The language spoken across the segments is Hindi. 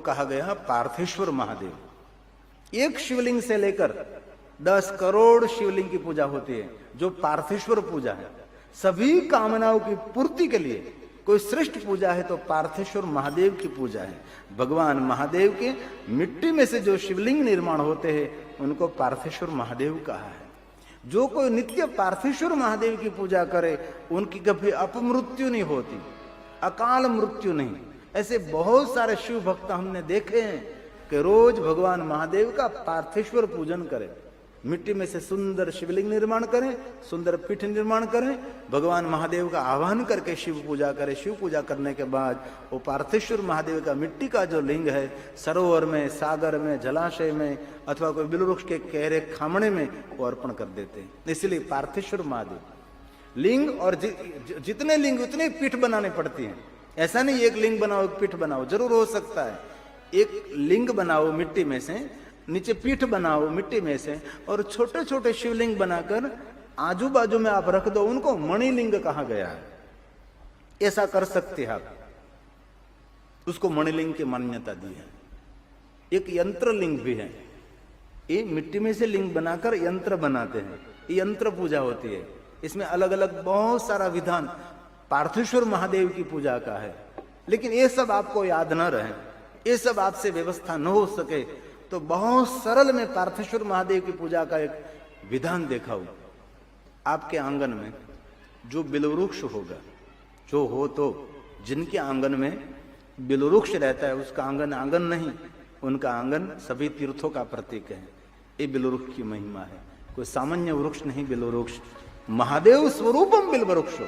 कहा गया पार्थेश्वर महादेव। एक शिवलिंग से लेकर 10 करोड़ शिवलिंग की पूजा होती है। जो पार्थेश्वर पूजा है, सभी कामनाओं की पूर्ति के लिए कोई श्रेष्ठ पूजा है तो पार्थेश्वर महादेव की पूजा है। भगवान महादेव के मिट्टी में से जो शिवलिंग निर्माण होते हैं उनको पार्थेश्वर महादेव कहा है। जो कोई नित्य पार्थेश्वर महादेव की पूजा करे उनकी कभी अपमृत्यु नहीं होती, अकाल मृत्यु नहीं। ऐसे बहुत सारे शिव भक्त हमने देखे हैं कि रोज भगवान महादेव का पार्थेश्वर पूजन करें, मिट्टी में से सुंदर शिवलिंग निर्माण करें, सुंदर पीठ निर्माण करें, भगवान महादेव का आह्वान करके शिव पूजा करें। शिव पूजा करने के बाद वो पार्थेश्वर महादेव का मिट्टी का जो लिंग है सरोवर में, सागर में, जलाशय में अथवा कोई बिलवृक्ष के गहरे खामणे में वो अर्पण कर देते हैं। इसलिए पार्थेश्वर महादेव लिंग, और जितने लिंग उतने पीठ बनाने पड़ती हैं। ऐसा नहीं एक लिंग बनाओ एक पीठ बनाओ, जरूर हो सकता है एक लिंग बनाओ मिट्टी में से, नीचे पीठ बनाओ मिट्टी में से, और छोटे छोटे शिवलिंग बनाकर आजू बाजू में आप रख दो, उनको मणिलिंग कहा गया है। ऐसा कर सकते हैं आप, उसको मणिलिंग की मान्यता दी है। एक यंत्र लिंग भी है, ये मिट्टी में से लिंग बनाकर यंत्र बनाते हैं, ये यंत्र पूजा होती है। इसमें अलग अलग बहुत सारा विधान पार्थेश्वर महादेव की पूजा का है। लेकिन ये सब आपको याद न रहे, ये सब आपसे व्यवस्था न हो सके तो बहुत सरल में पार्थेश्वर महादेव की पूजा का एक विधान दिखाऊं। आपके आंगन में जो बिलवृक्ष होगा, जो हो तो जिनके आंगन में बिलवृक्ष रहता है उसका आंगन आंगन नहीं, उनका आंगन सभी तीर्थों का प्रतीक है। ये बिलवृक्ष की महिमा है, कोई सामान्य वृक्ष नहीं। बिलवृक्ष महादेव स्वरूपम बिलवृक्ष,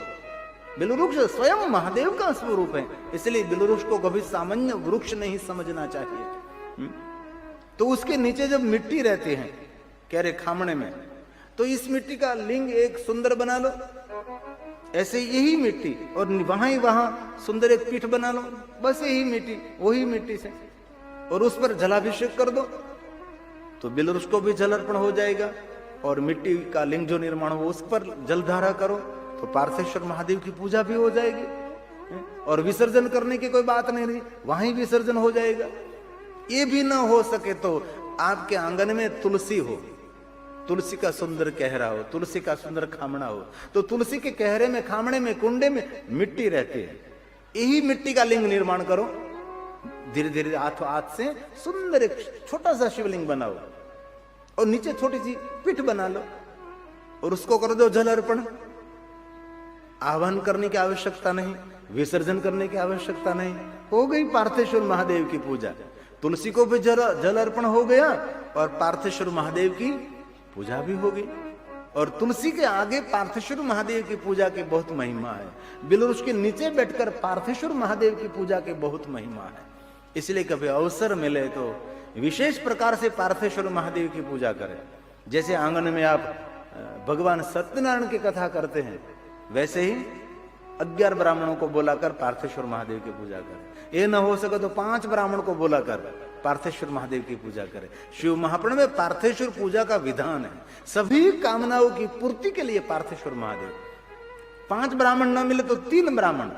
बिलवृक्ष स्वयं महादेव का स्वरूप है। इसलिए बिलवृक्ष को कभी सामान्य वृक्ष नहीं समझना चाहिए। तो उसके नीचे जब मिट्टी रहती है गहरे खामणे में, तो इस मिट्टी का लिंग एक सुंदर बना लो, ऐसे यही मिट्टी, और वहां सुंदर एक पीठ बना लो, बस यही मिट्टी, वही मिट्टी से, और उस पर जलाभिषेक कर दो तो बिलवृक्ष को भी जल अर्पण हो जाएगा। और मिट्टी का लिंग जो निर्माण हो उस पर जलधारा करो तो पार्थेश्वर महादेव की पूजा भी हो जाएगी। और विसर्जन करने की कोई बात नहीं रही, वहीं विसर्जन हो जाएगा। ये भी ना हो सके तो आपके आंगन में तुलसी हो, तुलसी का सुंदर कहरा हो, तुलसी का सुंदर खामना हो, तो तुलसी के कहरे में, खामणे में, कुंडे में मिट्टी रहती है, यही मिट्टी का लिंग निर्माण करो। धीरे धीरे हाथ से सुंदर एक छोटा सा शिवलिंग बनाओ और नीचे छोटी सी पीठ बना लो और उसको कर दो जल अर्पण। आह्वान करने की आवश्यकता नहीं, विसर्जन करने की आवश्यकता नहीं, हो गई पार्थेश्वर महादेव की पूजा। तुलसी को भी जल अर्पण हो गया और पार्थेश्वर महादेव की पूजा भी हो गई। और तुलसी के आगे पार्थेश्वर महादेव की पूजा की बहुत महिमा है, बिलवृक्ष के नीचे बैठकर पार्थेश्वर महादेव की पूजा की बहुत महिमा है। इसलिए कभी अवसर मिले तो विशेष प्रकार से पार्थेश्वर महादेव की पूजा करें। जैसे आंगन में आप भगवान सत्यनारायण की कथा करते हैं, वैसे ही 11 ब्राह्मणों को बुलाकर पार्थेश्वर महादेव की पूजा करें। ये न हो सके तो 5 ब्राह्मण को बुलाकर पार्थेश्वर महादेव की पूजा करें। शिव महापुराण में पार्थेश्वर पूजा का विधान है, सभी कामनाओं की पूर्ति के लिए पार्थेश्वर महादेव। 5 ब्राह्मण न मिले तो 3 ब्राह्मण,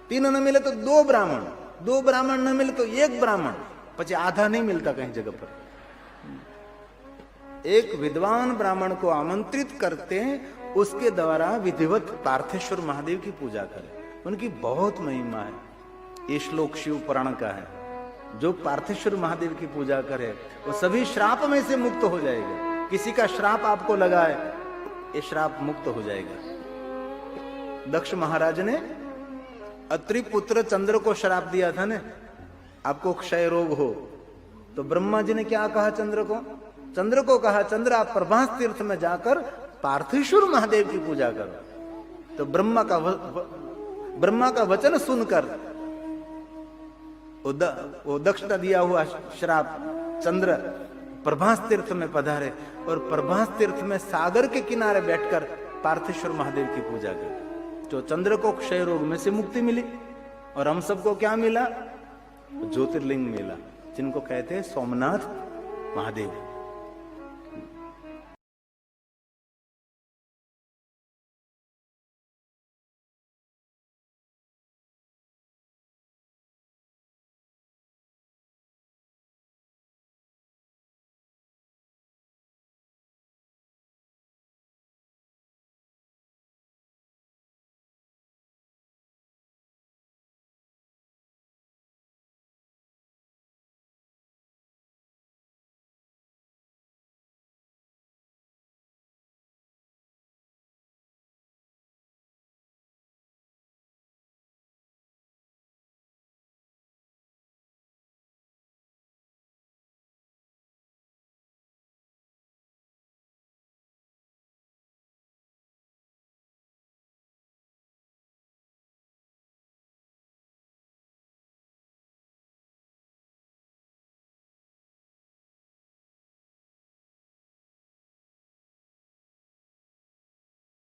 3 न मिले तो 2 ब्राह्मण, 2 ब्राह्मण न मिले तो 1 ब्राह्मण, પછી आधा नहीं मिलता कहीं जगह पर। एक विद्वान ब्राह्मण को आमंत्रित करते हैं, उसके द्वारा विधिवत पार्थेश्वर महादेव की पूजा करें, उनकी बहुत महिमा है। ये श्लोक शिव पुराण का है, जो पार्थेश्वर महादेव की पूजा करे वो सभी श्राप में से मुक्त हो जाएगा। किसी का श्राप आपको लगा है, ये श्राप मुक्त हो जाएगा। दक्ष महाराज ने अत्रि पुत्र चंद्र को श्राप दिया था ना, आपको क्षय रोग हो, तो ब्रह्मा जी ने क्या कहा चंद्र को? चंद्र को कहा, चंद्र आप प्रभास तीर्थ में जाकर पार्थेश्वर महादेव की पूजा करो। तो ब्रह्मा का वचन सुनकर वो दक्ष का दिया हुआ श्राप चंद्र प्रभास तीर्थ में पधारे और प्रभास तीर्थ में सागर के किनारे बैठकर पार्थेश्वर महादेव की पूजा की। तो चंद्र को क्षय रोग में से मुक्ति मिली और हम सबको क्या मिला? ज्योतिर्लिंग मिला, जिनको कहते हैं सोमनाथ महादेव।